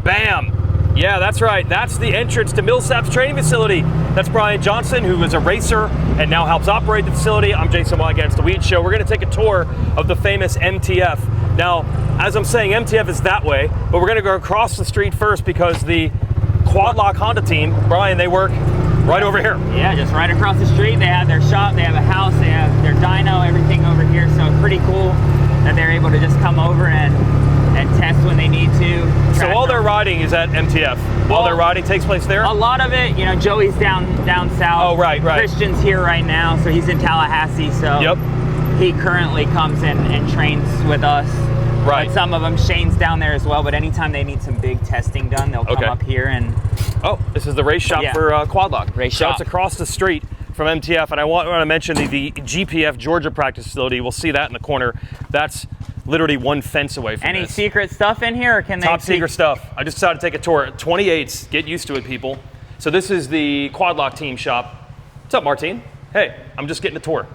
Bam. Yeah, that's right. That's the entrance to Millsaps Training Facility. That's Bryan Johnson, who is a racer and now helps operate the facility. I'm Jason Weigandt. It's the Weege Show. We're going to take a tour of the famous MTF. Now, as I'm saying, MTF is that way, but we're going to go across the street first because the Quad Lock Honda team, Bryan, they work right over here. Yeah, just right across the street. They have their shop, they have a house, they have their dyno, everything over here. So it's pretty cool that they're able to just come over and test when they need to. So all their riding is at MTF? All their riding takes place there? A lot of it, you know, Joey's down south. Oh, right. Christian's here right now, so he's in Tallahassee, so he currently comes in and trains with us. Right. But some of them, Shane's down there as well, but anytime they need some big testing done, they'll come up here and... Oh, this is the race shop for Quad Lock. Race shop. So it's across the street from MTF, and I want to mention the GPF Georgia practice facility. We'll see that in the corner. That's literally one fence away from Any secret stuff in here, or can they... Top secret stuff. I just decided to take a tour. 28s, get used to it, people. So this is the Quad Lock team shop. What's up, Martine? Hey, I'm just getting a tour.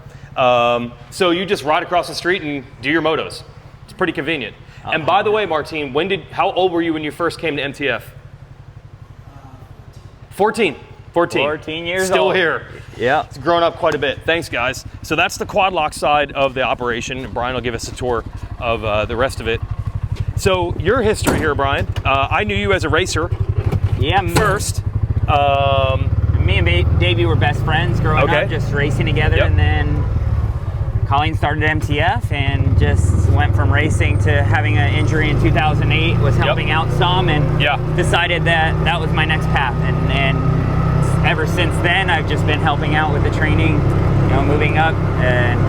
So you just ride across the street and do your motos. It's pretty convenient. And by the way, Martine, how old were you when you first came to MTF? 14 years Still old. here. Yeah. It's grown up quite a bit. Thanks, guys. So that's the Quad Lock side of the operation. And Bryan will give us a tour of the rest of it. So your history here, Bryan. I knew you as a racer. Yeah. First. Me and Davey were best friends growing up, just racing together. And then Colleen started MTF and just went from racing to having an injury in 2008, was helping out some, and decided that was my next path. And ever since then, I've just been helping out with the training, you know, moving up, and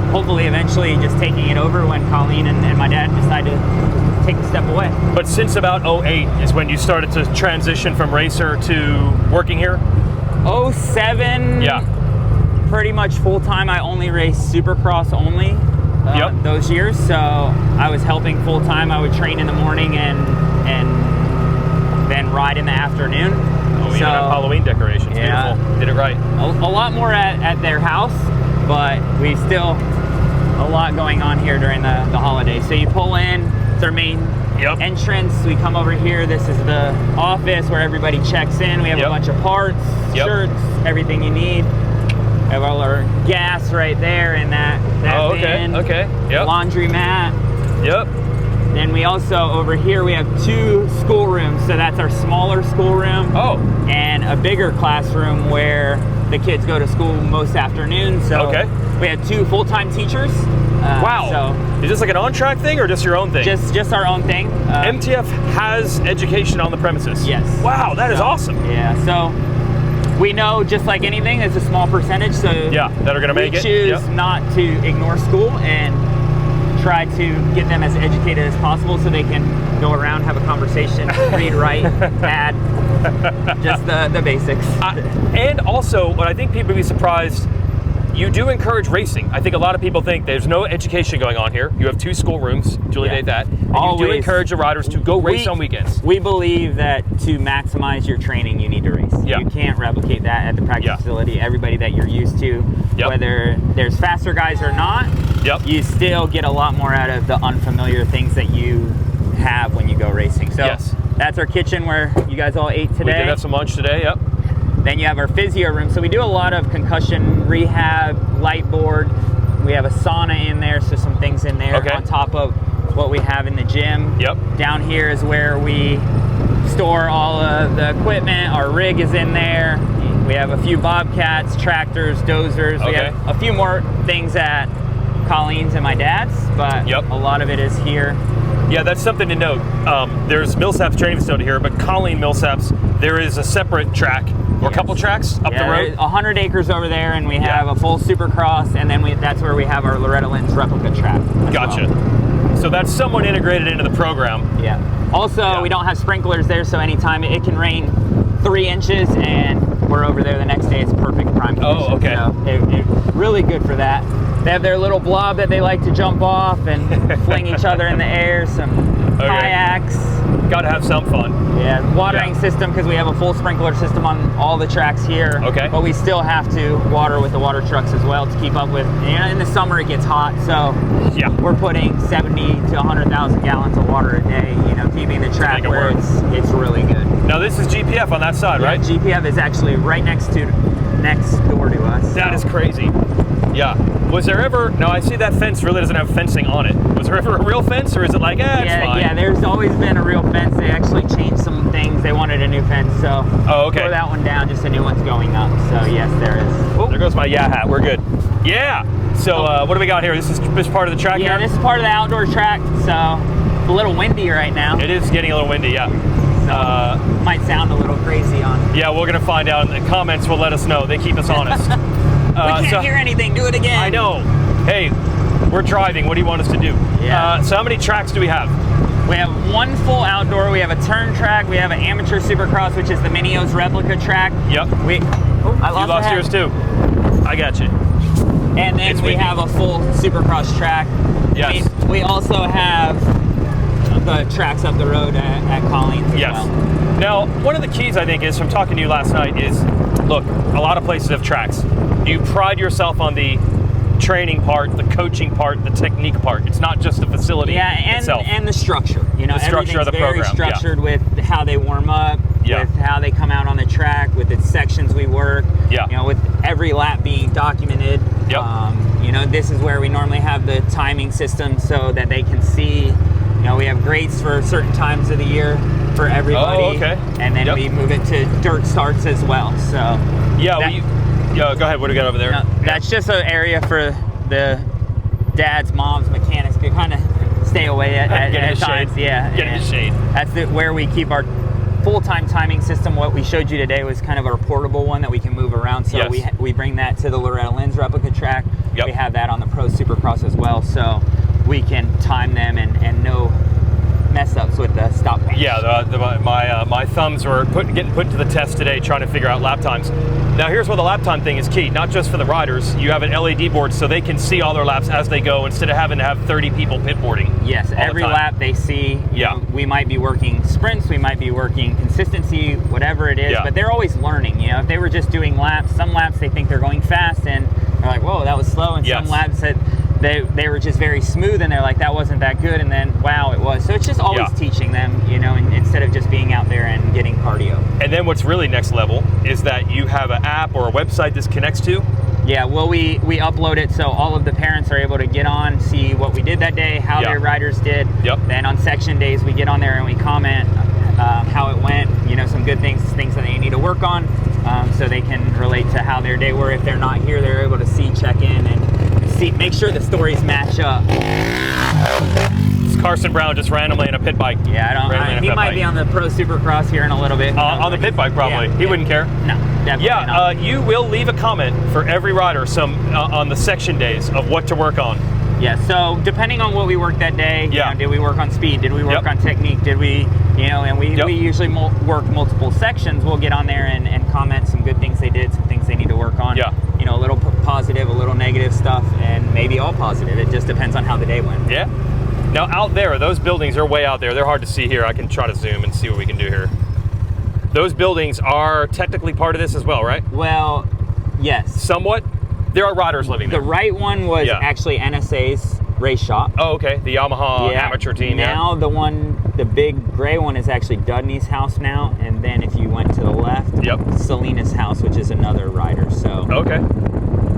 hopefully eventually just taking it over when Colleen and my dad decided to take a step away. But since about 08 is when you started to transition from racer to working here? 07. Pretty much full-time. I only raced Supercross only those years, so I was helping full-time. I would train in the morning and then ride in the afternoon. Oh, we even have Halloween decorations. Beautiful. Did it right. A lot more at their house, but we still a lot going on here during the holidays. So you pull in, it's our main entrance. We come over here. This is the office where everybody checks in. We have a bunch of parts, shirts, everything you need. We have all our gas right there in that bin. Laundry mat. Then we also, over here, we have 2 schoolrooms. So that's our smaller schoolroom. And a bigger classroom where the kids go to school most afternoons. So we have 2 full-time teachers. Wow. So is this like an on-track thing or just your own thing? Just our own thing. MTF has education on the premises. Yes. Wow, that is awesome. Yeah, so we know, just like anything, it's a small percentage. So that are going to make it. We choose not to ignore school and try to get them as educated as possible so they can go around, have a conversation, read, write, add, just the basics. And also, what I think people would be surprised, you do encourage racing. I think a lot of people think there's no education going on here. You have 2 schoolrooms, Julie did that. And you do encourage the riders to go race on weekends. We believe that to maximize your training, you need to race. You can't replicate that at the practice facility. Everybody that you're used to, whether there's faster guys or not, you still get a lot more out of the unfamiliar things that you have when you go racing. So that's our kitchen where you guys all ate today. We did have some lunch today, Then you have our physio room. So we do a lot of concussion rehab, light board. We have a sauna in there, so some things in there on top of what we have in the gym. Down here is where we store all of the equipment. Our rig is in there. We have a few bobcats, tractors, dozers. We have a few more things at Colleen's and my dad's, but a lot of it is here. Yeah, that's something to note. There's Millsaps Training Facility here, but Colleen Millsaps, there is a separate track or a couple tracks up the road. 100 acres over there, and we have a full Supercross, and then that's where we have our Loretta Lynn's replica track. Gotcha. So that's somewhat integrated into the program. Also, we don't have sprinklers there, so anytime it can rain 3 inches, and we're over there the next day, it's perfect prime conditions. So really good for that. They have their little blob that they like to jump off and fling each other in the air, some kayaks. Got to have some fun. Yeah, watering system, because we have a full sprinkler system on all the tracks here. Okay. But we still have to water with the water trucks as well to keep up with, in the summer it gets hot, so yeah, we're putting 70 to 100,000 gallons of water a day, keeping the track where it's really good. Now this is GPF on that side, right? GPF is actually right next door to us. That is crazy. Yeah. Was there ever, now I see that fence really doesn't have fencing on it. Was there ever a real fence, or is it like, it's fine? Yeah, there's always been a real fence. They actually changed some things. They wanted a new fence, so throw that one down, just a new one's going up. So yes, there is. Oh, there goes my hat. We're good. Yeah. So what do we got here? This is part of the track here? Yeah, this is part of the outdoor track, so it's a little windy right now. It is getting a little windy, yeah. So, might sound a little crazy on. Yeah, we're going to find out. The comments will let us know. They keep us honest. We can't hear anything. Do it again. I know. Hey, we're driving. What do you want us to do? Yeah. So how many tracks do we have? We have one full outdoor. We have a turn track. We have an amateur Supercross, which is the Minios replica track. Yep. I lost yours too. I got you. And then we have a full Supercross track. Yes. We also have the tracks up the road at Collins as well. Now, one of the keys, I think, is from talking to you last night is, look, a lot of places have tracks. You pride yourself on the training part, the coaching part, the technique part. It's not just the facility itself. And the structure. The structure of the very program. Structured with how they warm up, with how they come out on the track, with the sections we work. With every lap being documented. This is where we normally have the timing system so that they can see. We have grates for certain times of the year for everybody. Oh, okay. And then we move it to dirt starts as well. So go ahead. What do we got over there? That's just an area for the dads, moms, mechanics to kind of stay away at times. Shade. Yeah, get in the shade. That's where we keep our full-time timing system. What we showed you today was kind of our portable one that we can move around. So we bring that to the Loretta Lynn's replica track. We have that on the Pro Supercross as well. So we can time them and no mess ups with the stop times. Yeah, my thumbs were getting put to the test today trying to figure out lap times. Now here's where the lap time thing is key, not just for the riders. You have an LED board so they can see all their laps as they go instead of having to have 30 people pitboarding. Yes, every lap they see. We might be working sprints, we might be working consistency, whatever it is, but they're always learning. If they were just doing laps, some laps they think they're going fast and they're like, whoa, that was slow, and some laps that they were just very smooth and they're like, that wasn't that good, and then wow, it was. So it's just always teaching them, instead of just being out there and getting cardio. And then what's really next level is that you have an app or a website this connects to. Yeah, well, we upload it so all of the parents are able to get on, see what we did that day, how their riders did. Then on section days, we get on there and we comment how it went, some good things that they need to work on, so they can relate to how their day were. If they're not here, they're able to check in and see, make sure the stories match up. It's Carson Brown just randomly in a pit bike. Yeah, he might be on the Pro Supercross here in a little bit. On the pit bike, probably. He wouldn't care. No, definitely not. You will leave a comment for every rider on the section days of what to work on. Yeah, so depending on what we worked that day, did we work on speed? Did we work on technique? Did we, and we usually work multiple sections. We'll get on there and comment some good things they did, some things they need to work on. A little positive, a little negative stuff, and maybe all positive. It just depends on how the day went. Yeah. Now out there, those buildings are way out there. They're hard to see here. I can try to zoom and see what we can do here. Those buildings are technically part of this as well, right? Well, yes. Somewhat. There are riders living there. The right one was actually NSA's race shop. Oh, okay. The Yamaha amateur team. Now the big gray one is actually Dudney's house now, and then if you went to the left, Selena's house, which is another rider. So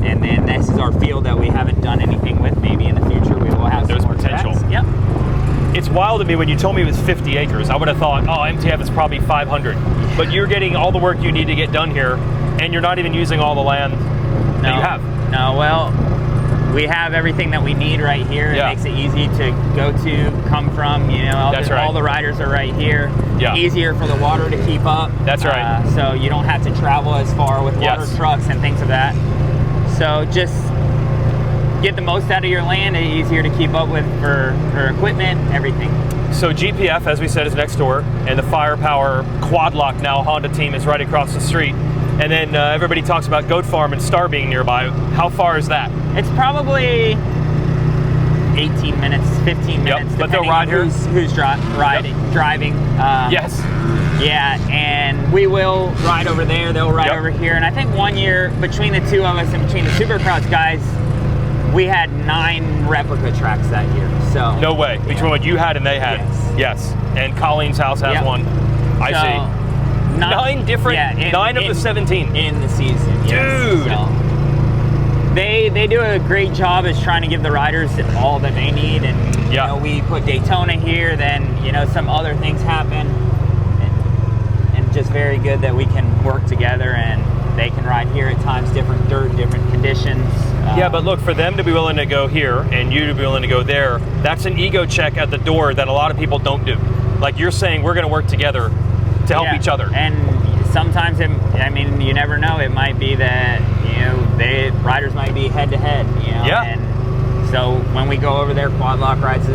and then this is our field that we haven't done anything with. Maybe in the future we will have some more potential. Tracks. It's wild to me when you told me it was 50 acres. I would have thought, MTF is probably 500. But you're getting all the work you need to get done here, and you're not even using all the land that you have. No, well, we have everything that we need right here. It makes it easy to go to, come from. All the riders are right here. Easier for the water to keep up. That's right. So you don't have to travel as far with water trucks and things of that. So just get the most out of your land, and easier to keep up with for equipment, everything. So GPF, as we said, is next door, and the Firepower Quad Lock now Honda team is right across the street. And then everybody talks about Goat Farm and Star being nearby. How far is that? It's probably 18 minutes, 15 minutes, but they'll depending ride on here? who's driving. Yes. Yeah, and we will ride over there. They'll ride over here. And I think one year, between the two of us and between the Supercross guys, we had 9 replica tracks that year. So no way. Between what you had and they had. Yes. And Colleen's house has one. I see. 9 different. Yeah, 9 of the 17 in the season. Dude. Yes. So they do a great job as trying to give the riders all that they need. And you know, we put Daytona here. Then some other things happen, and just very good that we can work together and they can ride here at times, different dirt, different conditions. Yeah, but look, for them to be willing to go here and you to be willing to go there, that's an ego check at the door that a lot of people don't do. Like you're saying, we're going to work together to help each other. And sometimes, you never know. It might be that, riders might be head to head, And so when we go over there, Quad Lock rides the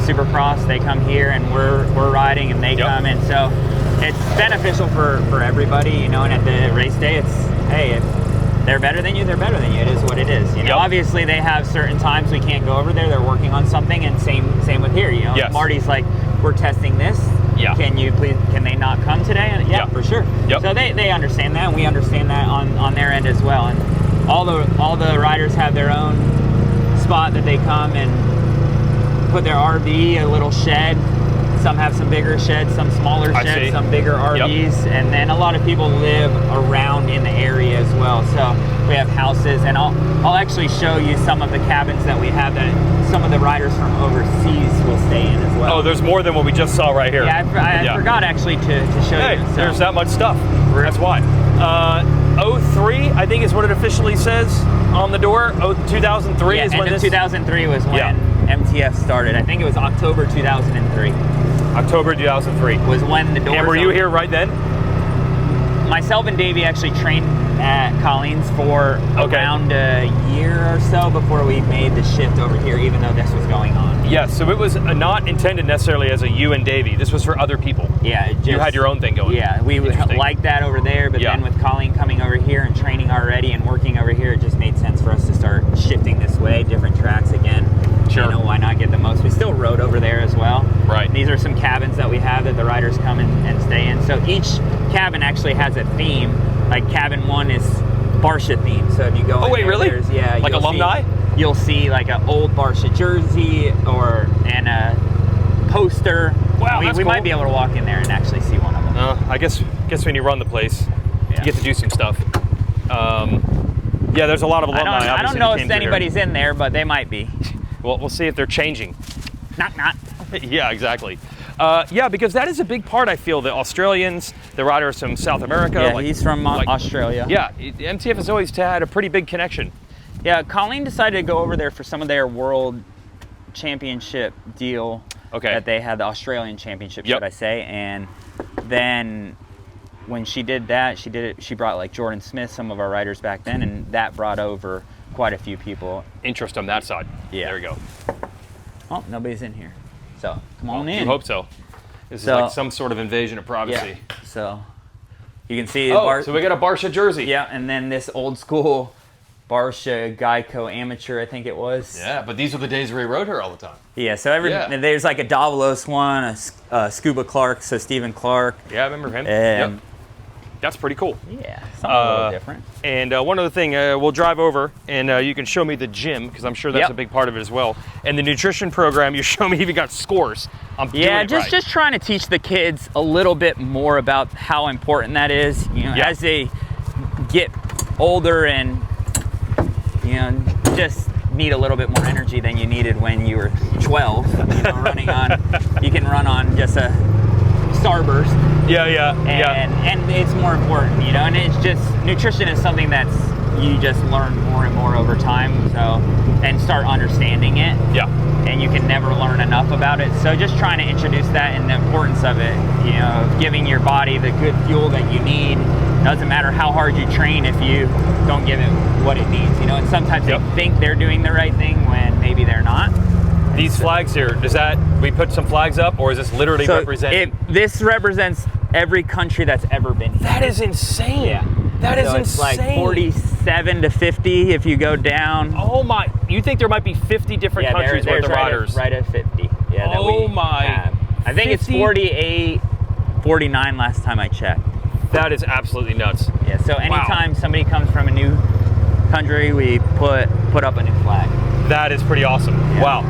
Supercross, they come here and we're riding and they come in. So it's beneficial for everybody, and at the race day, it's, hey, if they're better than you, they're better than you. It is what it is. Obviously they have certain times we can't go over there. They're working on something, and same with here. Marty's like, we're testing this. Can they not come today? And for sure. So they understand that, and we understand that on their end as well. And all the riders have their own spot that they come and put their RV, a little shed. Some have some bigger sheds, some smaller sheds, some bigger RVs, and then a lot of people live around in the area as well. So we have houses, and I'll actually show you some of the cabins that we have that some of the riders from overseas will stay in as well. Oh, there's more than what we just saw right here. Yeah, I forgot actually to show you. So there's that much stuff. That's why. 03, I think is what it officially says on the door. 2003 is when 2003 was when MTF started. I think it was October 2003. October 2003 was when the doors. And were you here right then? Myself and Davey actually trained at Colleen's for around a year or so before we made the shift over here, even though this was going on. Yes, so it was not intended necessarily as a you and Davey. This was for other people. Yeah, you had your own thing going. Yeah, we liked that over there, but then with Colleen coming over here and training already and working over here, it just made sense for us to start shifting this way, different tracks again. Sure. Why not get the most? We still rode over there as well. Right. These are some cabins that we have that the riders come and stay in. So each cabin actually has a theme. Like cabin 1 is Barsha themed. So if you go Oh, wait, really? Like alumni? You'll see like an old Barsha jersey and a poster. Wow, we cool. might be able to walk in there and actually see one of them. I guess when you run the place, you get to do some stuff. Yeah, there's a lot of alumni. I don't know if anybody's in there, but they might be. Well, we'll see if they're changing. Not. Yeah, exactly. Yeah, because that is a big part, I feel. The Australians, the riders from South America. Yeah, he's from Australia. Yeah, MTF has always had a pretty big connection. Yeah, Colleen decided to go over there for some of their world championship deal that they had, the Australian championship, should I say. And then when she did that, she brought like Jordan Smith, some of our riders back then, and that brought over quite a few people. Interest on that side. Yeah. There we go. Oh, nobody's in here. So come on in. You hope so. This is like some sort of invasion of privacy. Yeah. So you can see. So we got a Barsha jersey. Yeah, and then this old school Barsha Geico Amateur, I think it was. Yeah, but these were the days where he rode her all the time. Yeah, so there's like a Davalos one, a Scuba Clark, so Stephen Clark. Yeah, I remember him. That's pretty cool. Yeah, something a little different. And one other thing, we'll drive over and you can show me the gym, because I'm sure that's a big part of it as well. And the nutrition program, you show me even got scores. Just trying to teach the kids a little bit more about how important that is. As they get older and just need a little bit more energy than you needed when you were 12. You can run on just a Starburst. And it's more important, and it's just, nutrition is something that's, you just learn more and more over time, and start understanding it. And you can never learn enough about it. So just trying to introduce that and the importance of it, of giving your body the good fuel that you need. Doesn't matter how hard you train if you don't give it what it needs, and sometimes they think they're doing the right thing when maybe they're not. These flags here, we put some flags up, or is this literally representing? This represents every country that's ever been here. That is insane. Yeah. That is so it's insane. like 47 to 50 if you go down. Oh my! You think there might be 50 different countries worth of riders? Right at 50. Yeah. That Oh we my! have. I think 50? it's 48, 49 last time I checked. That is absolutely nuts. Yeah. So anytime somebody comes from a new country, we put up a new flag. That is pretty awesome. Yeah. Wow.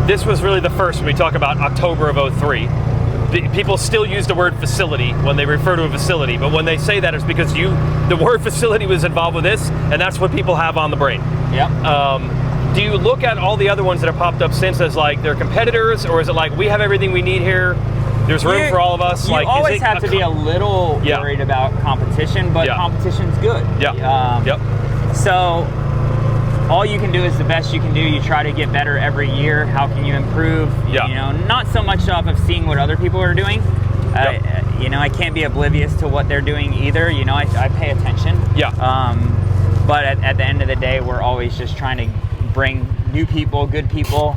This was really the first when we talk about October of 03. People still use the word facility when they refer to a facility, but when they say that, it's because the word facility was involved with this, and that's what people have on the brain. Yep. Do you look at all the other ones that have popped up since as like they're competitors, or is it like we have everything we need here? There's room for all of us. You like, always have to be a little Yeah. worried about competition, but Yeah. competition's good. Yeah. Yep. So all you can do is the best you can do. You try to get better every year. How can you improve? Yeah. You know, not so much off of seeing what other people are doing. You know, I can't be oblivious to what they're doing either. You know, I pay attention. Yeah. But at the end of the day, we're always just trying to bring new people, good people,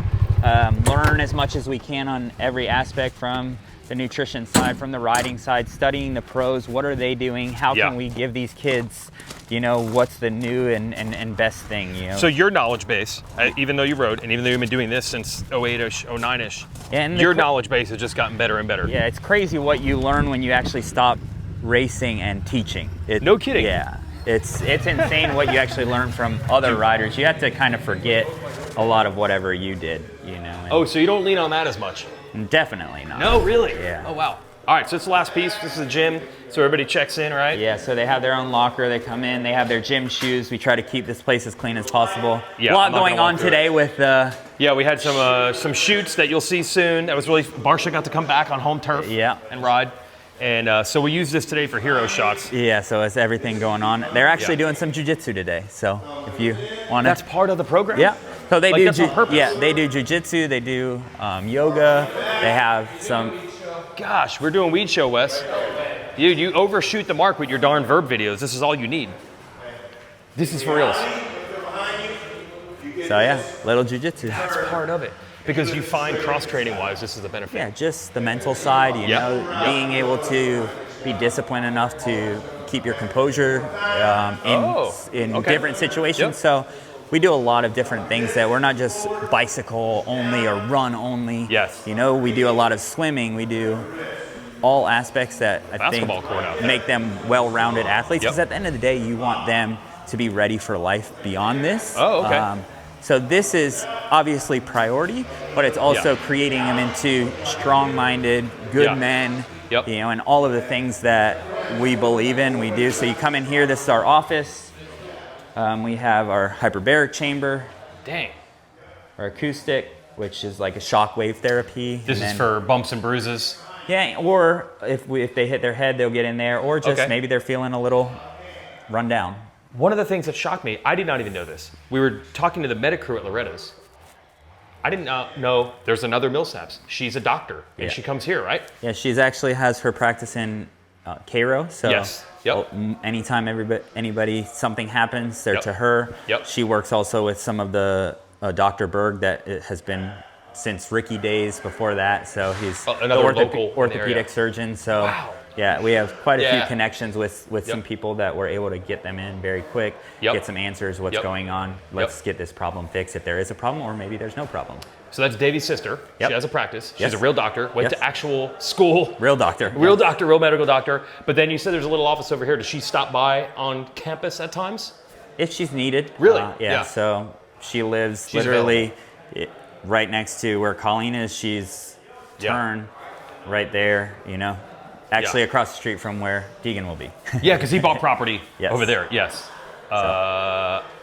learn as much as we can on every aspect, from the nutrition side, from the riding side, studying the pros. What are they doing? How Yeah. can we give these kids, you know, what's the new and best thing, you know? So your knowledge base, even though you rode, and even though you've been doing this since 08-ish, 09-ish, and your knowledge base has just gotten better and better. Yeah, it's crazy what you learn when you actually stop racing and teaching. No kidding. Yeah, it's insane what you actually learn from other riders. You have to kind of forget a lot of whatever you did, you know. Oh, so you don't lean on that as much? Definitely not. No, really? Yeah. Oh, wow. All right, so it's the last piece. This is the gym, so everybody checks in, right? Yeah, so they have their own locker. They come in, they have their gym shoes. We try to keep this place as clean as possible. Yeah, a lot I'm not going gonna on walk through today with Yeah, we had some shoots that you'll see soon. That was really, Barsha got to come back on home turf and ride. And so we use this today for hero shots. Yeah, so it's everything going on. They're actually doing some jiu-jitsu today, so if you want to. That's part of the program? Yeah. So they do that's on purpose? Yeah, they do jiu-jitsu, they do yoga, they have some. Gosh, we're doing Weege Show, Wes. You overshoot the mark with your darn verb videos. This is all you need. This is for reals. So yeah, little jiu-jitsu. That's part of it. Because you find cross-training wise, this is the benefit. Yeah, just the mental side, you know, being able to be disciplined enough to keep your composure in different situations. Yep. So we do a lot of different things that we're not just bicycle only or run only. Yes. You know, we do a lot of swimming. We do all aspects that I think make them well-rounded athletes. Because at the end of the day, you want them to be ready for life beyond this. Oh, okay. So this is obviously priority, but it's also creating them into strong-minded, good men, you know, and all of the things that we believe in, we do. So you come in here, this is our office. We have our hyperbaric chamber. Dang. Our acoustic, which is like a shockwave therapy. This is for bumps and bruises? Yeah, or if they hit their head, they'll get in there, or just maybe they're feeling a little run down. One of the things that shocked me, I did not even know this. We were talking to the medic crew at Loretta's. I didn't know there's another Millsaps. She's a doctor, and she comes here, right? Yeah, she's actually has her practice in Cairo. So anytime anybody, something happens, they're to her. She works also with some of the Dr. Berg that has been since Ricky days before that. So he's the orthopedic surgeon. So yeah, we have quite a few connections with some people that we're able to get them in very quick, get some answers, what's going on. Let's get this problem fixed if there is a problem, or maybe there's no problem. So that's Davey's sister. She has a practice. She's a real doctor. Went to actual school. Real doctor. Real doctor, real medical doctor. But then you said there's a little office over here. Does she stop by on campus at times? If she's needed. Really? Yeah. So she lives literally right next to where Colleen is. She's right there, you know. Actually across the street from where Deegan will be. Yeah, because he bought property over there. Yes.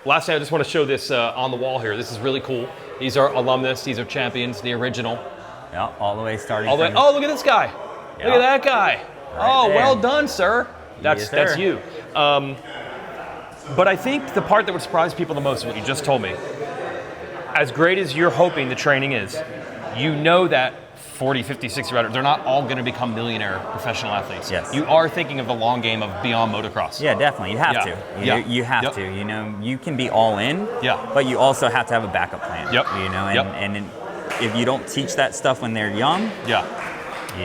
Last thing, I just want to show this on the wall here. This is really cool. These are alumnus. These are champions, the original. Yeah, all the way starting. Oh, look at this guy. Look at that guy. Well done, sir. That's you. But I think the part that would surprise people the most is what you just told me. As great as you're hoping the training is, you know that 40, 50, 60 riders, they're not all going to become millionaire professional athletes. Yes. You are thinking of the long game of beyond motocross. Yeah, definitely. You have to. You have to. You know, you can be all in, but you also have to have a backup plan. You know, and if you don't teach that stuff when they're young,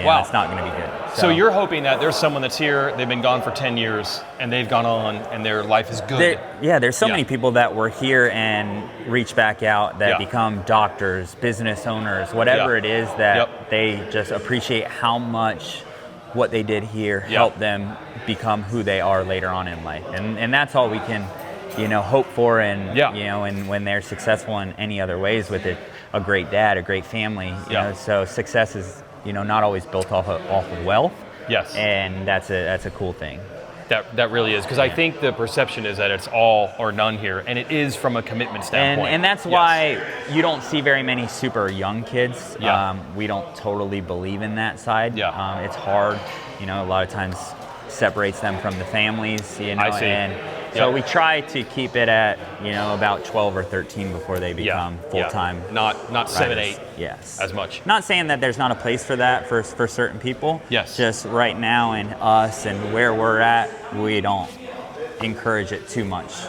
Wow. It's not going to be good. So you're hoping that there's someone that's here, they've been gone for 10 years, and they've gone on, and their life is good. There's so many people that were here and reach back out that become doctors, business owners, whatever it is, that they just appreciate how much what they did here helped them become who they are later on in life. And that's all we can, hope for, and, and when they're successful in any other ways with it, a great dad, a great family, so success is, not always built off of wealth. Yes. And that's a cool thing. That really is, because I think the perception is that it's all or none here, and it is from a commitment standpoint. And that's why you don't see very many super young kids. Yeah. We don't totally believe in that side. Yeah. It's hard, a lot of times separates them from the families, I see. And so we try to keep it at, about 12 or 13 before they become full-time. Not 7, 8 yes. as much. Not saying that there's not a place for that for certain people. Yes. Just right now in us and where we're at, we don't encourage it too much.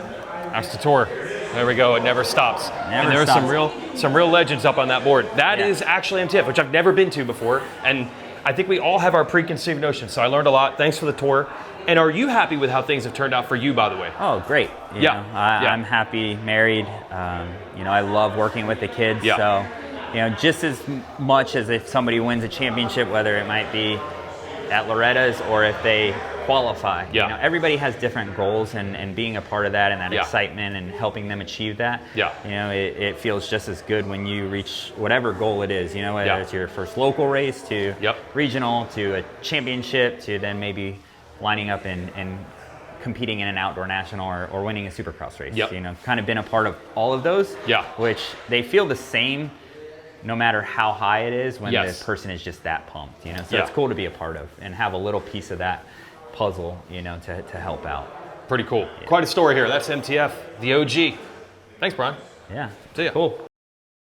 That's the tour. There we go. It never stops. Never and there's stops. some real legends up on that board. That is actually MTF, which I've never been to before. And I think we all have our preconceived notions. So I learned a lot. Thanks for the tour. And are you happy with how things have turned out for you, by the way? Oh, great. I'm happy, married. I love working with the kids. So, just as much as if somebody wins a championship, whether it might be at Loretta's or if they qualify. Everybody has different goals, and being a part of that and that excitement and helping them achieve that, it feels just as good when you reach whatever goal it is, whether it's your first local race to regional to a championship to then maybe lining up and competing in an outdoor national or winning a Supercross race. Kind of been a part of all of those, which they feel the same no matter how high it is when the person is just that pumped, So it's cool to be a part of and have a little piece of that puzzle, to help out. Pretty cool. Quite a story here. That's MTF, the OG. Thanks, Bryan. Yeah. See ya. Cool.